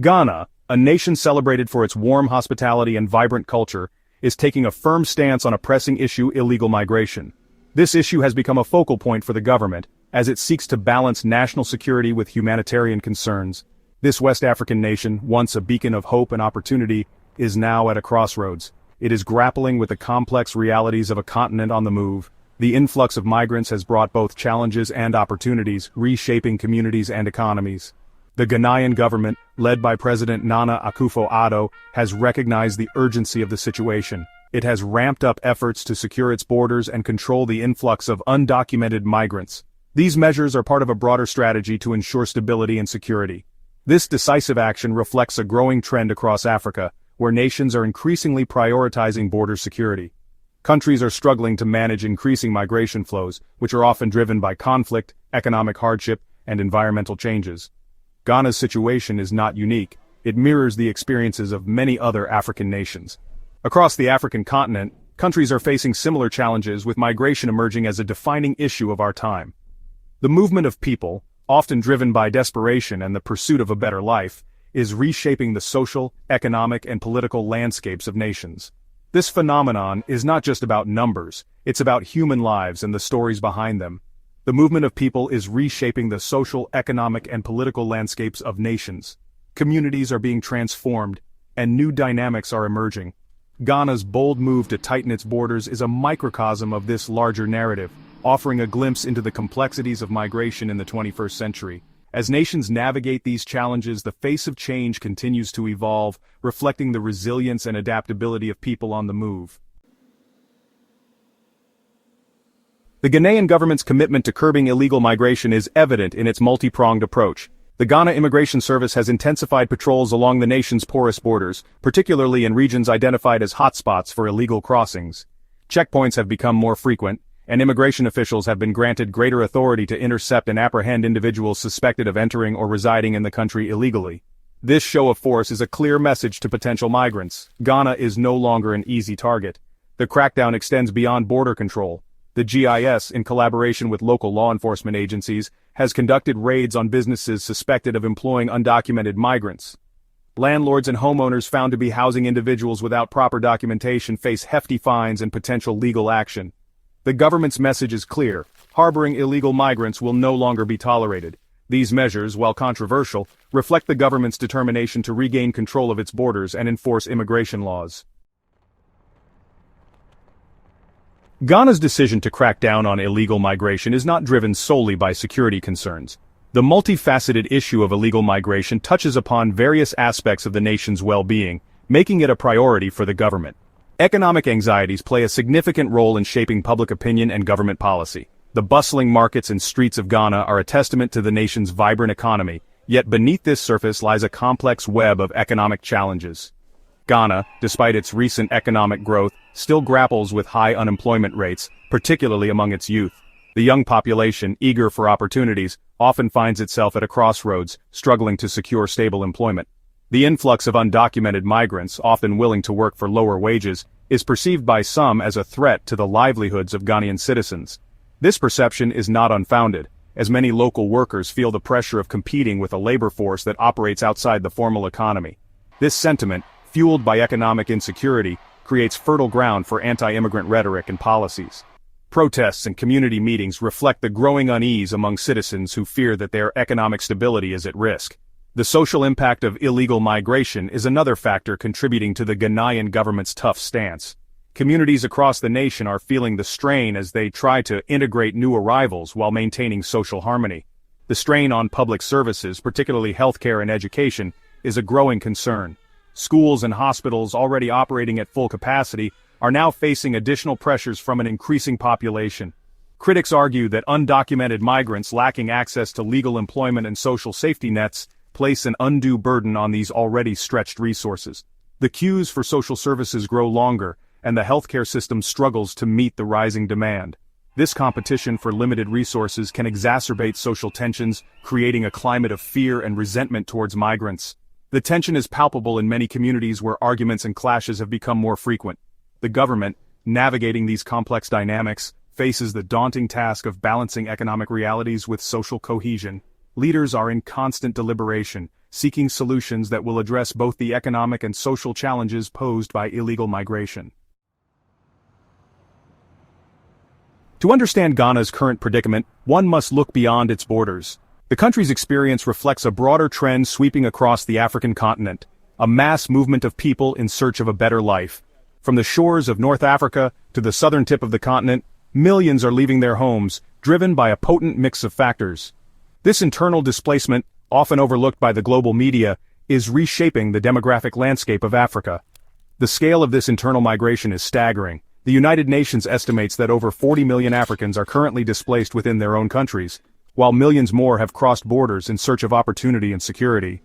Ghana, a nation celebrated for its warm hospitality and vibrant culture, is taking a firm stance on a pressing issue: illegal migration. This issue has become a focal point for the government, as it seeks to balance national security with humanitarian concerns. This West African nation, once a beacon of hope and opportunity, is now at a crossroads. It is grappling with the complex realities of a continent on the move. The influx of migrants has brought both challenges and opportunities, reshaping communities and economies. The Ghanaian government, led by President Nana Akufo-Addo, has recognized the urgency of the situation. It has ramped up efforts to secure its borders and control the influx of undocumented migrants. These measures are part of a broader strategy to ensure stability and security. This decisive action reflects a growing trend across Africa, where nations are increasingly prioritizing border security. Countries are struggling to manage increasing migration flows, which are often driven by conflict, economic hardship, and environmental changes. Ghana's situation is not unique. It mirrors the experiences of many other African nations. Across the African continent, countries are facing similar challenges, with migration emerging as a defining issue of our time. The movement of people, often driven by desperation and the pursuit of a better life, is reshaping the social, economic, and political landscapes of nations. This phenomenon is not just about numbers, it's about human lives and the stories behind them. The movement of people is reshaping the social, economic, and political landscapes of nations. Communities are being transformed, and new dynamics are emerging. Ghana's bold move to tighten its borders is a microcosm of this larger narrative, offering a glimpse into the complexities of migration in the 21st century. As nations navigate these challenges, the face of change continues to evolve, reflecting the resilience and adaptability of people on the move. The Ghanaian government's commitment to curbing illegal migration is evident in its multi-pronged approach. The Ghana Immigration Service has intensified patrols along the nation's porous borders, particularly in regions identified as hotspots for illegal crossings. Checkpoints have become more frequent, and immigration officials have been granted greater authority to intercept and apprehend individuals suspected of entering or residing in the country illegally. This show of force is a clear message to potential migrants. Ghana is no longer an easy target. The crackdown extends beyond border control. The GIS, in collaboration with local law enforcement agencies, has conducted raids on businesses suspected of employing undocumented migrants. Landlords and homeowners found to be housing individuals without proper documentation face hefty fines and potential legal action. The government's message is clear: harboring illegal migrants will no longer be tolerated. These measures, while controversial, reflect the government's determination to regain control of its borders and enforce immigration laws. Ghana's decision to crack down on illegal migration is not driven solely by security concerns. The multifaceted issue of illegal migration touches upon various aspects of the nation's well-being, making it a priority for the government. Economic anxieties play a significant role in shaping public opinion and government policy. The bustling markets and streets of Ghana are a testament to the nation's vibrant economy, yet beneath this surface lies a complex web of economic challenges. Ghana, despite its recent economic growth, still grapples with high unemployment rates, particularly among its youth. The young population, eager for opportunities, often finds itself at a crossroads, struggling to secure stable employment. The influx of undocumented migrants, often willing to work for lower wages, is perceived by some as a threat to the livelihoods of Ghanaian citizens. This perception is not unfounded, as many local workers feel the pressure of competing with a labor force that operates outside the formal economy. This sentiment, fueled by economic insecurity, creates fertile ground for anti-immigrant rhetoric and policies. Protests and community meetings reflect the growing unease among citizens who fear that their economic stability is at risk. The social impact of illegal migration is another factor contributing to the Ghanaian government's tough stance. Communities across the nation are feeling the strain as they try to integrate new arrivals while maintaining social harmony. The strain on public services, particularly healthcare and education, is a growing concern. Schools and hospitals already operating at full capacity are now facing additional pressures from an increasing population. Critics argue that undocumented migrants lacking access to legal employment and social safety nets place an undue burden on these already stretched resources. The queues for social services grow longer, and the healthcare system struggles to meet the rising demand. This competition for limited resources can exacerbate social tensions, creating a climate of fear and resentment towards migrants. The tension is palpable in many communities where arguments and clashes have become more frequent. The government, navigating these complex dynamics, faces the daunting task of balancing economic realities with social cohesion. Leaders are in constant deliberation, seeking solutions that will address both the economic and social challenges posed by illegal migration. To understand Ghana's current predicament, one must look beyond its borders. The country's experience reflects a broader trend sweeping across the African continent, a mass movement of people in search of a better life. From the shores of North Africa to the southern tip of the continent, millions are leaving their homes, driven by a potent mix of factors. This internal displacement, often overlooked by the global media, is reshaping the demographic landscape of Africa. The scale of this internal migration is staggering. The United Nations estimates that over 40 million Africans are currently displaced within their own countries, while millions more have crossed borders in search of opportunity and security.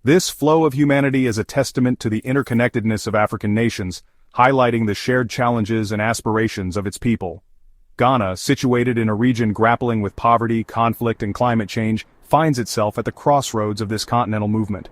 This flow of humanity is a testament to the interconnectedness of African nations, highlighting the shared challenges and aspirations of its people. Ghana, situated in a region grappling with poverty, conflict, and climate change, finds itself at the crossroads of this continental movement.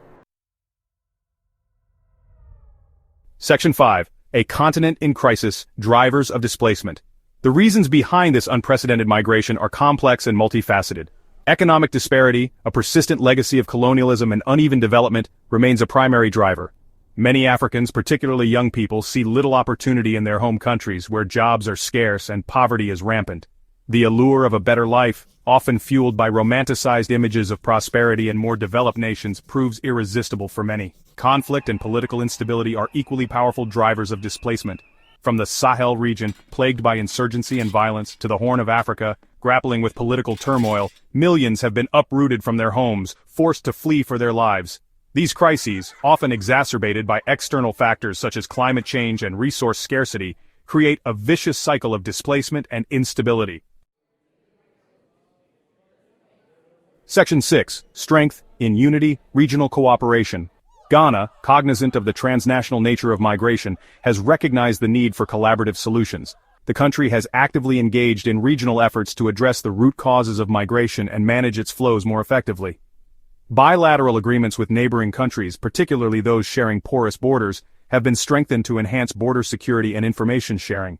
Section 5. A continent in crisis, drivers of displacement. The reasons behind this unprecedented migration are complex and multifaceted. Economic disparity, a persistent legacy of colonialism and uneven development, remains a primary driver. Many Africans, particularly young people, see little opportunity in their home countries where jobs are scarce and poverty is rampant. The allure of a better life, often fueled by romanticized images of prosperity in more developed nations, proves irresistible for many. Conflict and political instability are equally powerful drivers of displacement. From the Sahel region, plagued by insurgency and violence, to the Horn of Africa, grappling with political turmoil, millions have been uprooted from their homes, forced to flee for their lives. These crises, often exacerbated by external factors such as climate change and resource scarcity, create a vicious cycle of displacement and instability. Section 6. Strength in unity, regional cooperation. Ghana, cognizant of the transnational nature of migration, has recognized the need for collaborative solutions. The country has actively engaged in regional efforts to address the root causes of migration and manage its flows more effectively. Bilateral agreements with neighboring countries, particularly those sharing porous borders, have been strengthened to enhance border security and information sharing.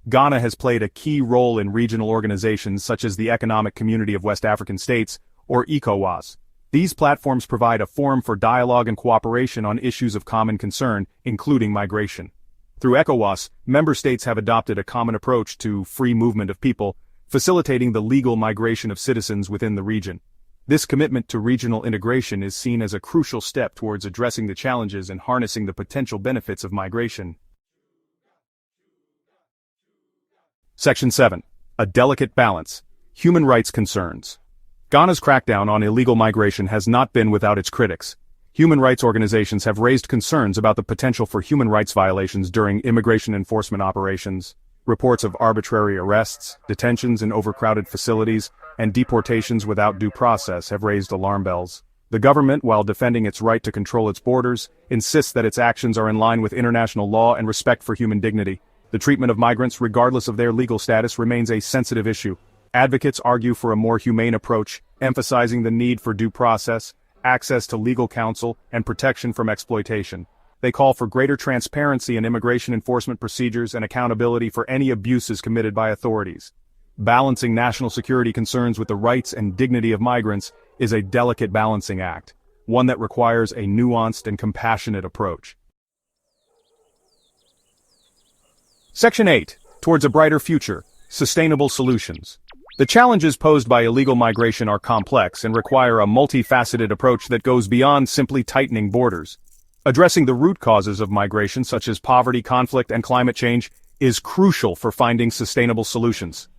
Ghana has played a key role in regional organizations such as the Economic Community of West African States, or ECOWAS. These platforms provide a forum for dialogue and cooperation on issues of common concern, including migration. Through ECOWAS, member states have adopted a common approach to free movement of people, facilitating the legal migration of citizens within the region. This commitment to regional integration is seen as a crucial step towards addressing the challenges and harnessing the potential benefits of migration. Section 7. A delicate balance. Human rights concerns. Ghana's crackdown on illegal migration has not been without its critics. Human rights organizations have raised concerns about the potential for human rights violations during immigration enforcement operations. Reports of arbitrary arrests, detentions in overcrowded facilities, and deportations without due process have raised alarm bells. The government, while defending its right to control its borders, insists that its actions are in line with international law and respect for human dignity. The treatment of migrants, regardless of their legal status, remains a sensitive issue. Advocates argue for a more humane approach, emphasizing the need for due process, access to legal counsel, and protection from exploitation. They call for greater transparency in immigration enforcement procedures and accountability for any abuses committed by authorities. Balancing national security concerns with the rights and dignity of migrants is a delicate balancing act, one that requires a nuanced and compassionate approach. Section 8. Towards a brighter future, sustainable solutions. The challenges posed by illegal migration are complex and require a multifaceted approach that goes beyond simply tightening borders. Addressing the root causes of migration, such as poverty, conflict, and climate change, is crucial for finding sustainable solutions.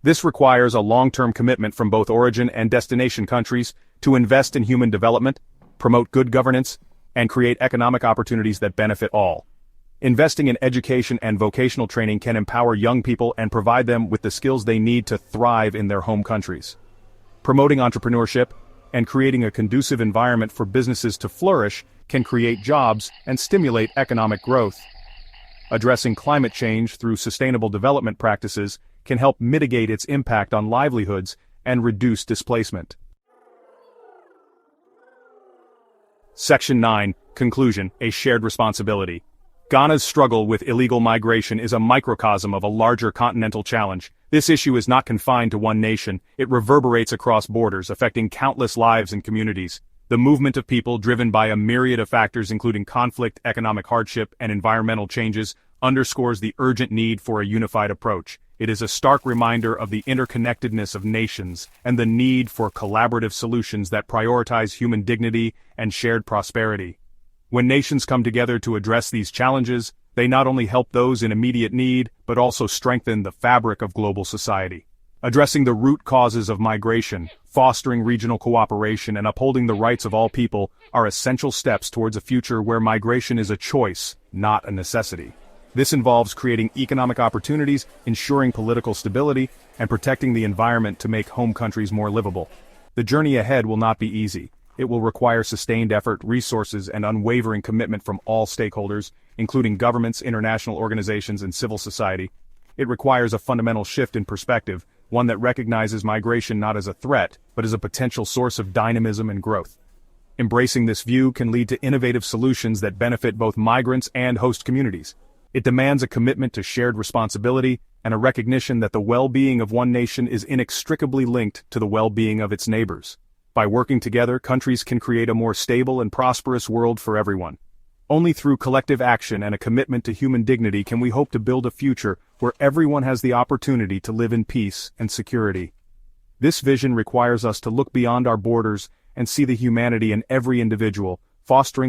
This requires a long-term commitment from both origin and destination countries to invest in human development, promote good governance, and create economic opportunities that benefit all. Investing in education and vocational training can empower young people and provide them with the skills they need to thrive in their home countries. Promoting entrepreneurship and creating a conducive environment for businesses to flourish can create jobs and stimulate economic growth. Addressing climate change through sustainable development practices can help mitigate its impact on livelihoods and reduce displacement. Section 9. Conclusion. A shared responsibility. Ghana's struggle with illegal migration is a microcosm of a larger continental challenge. This issue is not confined to one nation, it reverberates across borders, affecting countless lives and communities. The movement of people, driven by a myriad of factors including conflict, economic hardship, and environmental changes, underscores the urgent need for a unified approach. It is a stark reminder of the interconnectedness of nations and the need for collaborative solutions that prioritize human dignity and shared prosperity. When nations come together to address these challenges, they not only help those in immediate need, but also strengthen the fabric of global society. Addressing the root causes of migration, fostering regional cooperation, and upholding the rights of all people are essential steps towards a future where migration is a choice, not a necessity. This involves creating economic opportunities, ensuring political stability, and protecting the environment to make home countries more livable. The journey ahead will not be easy. It will require sustained effort, resources, and unwavering commitment from all stakeholders, including governments, international organizations, and civil society. It requires a fundamental shift in perspective, one that recognizes migration not as a threat, but as a potential source of dynamism and growth. Embracing this view can lead to innovative solutions that benefit both migrants and host communities. It demands a commitment to shared responsibility and a recognition that the well-being of one nation is inextricably linked to the well-being of its neighbors. By working together, countries can create a more stable and prosperous world for everyone. Only through collective action and a commitment to human dignity can we hope to build a future where everyone has the opportunity to live in peace and security. This vision requires us to look beyond our borders and see the humanity in every individual, fostering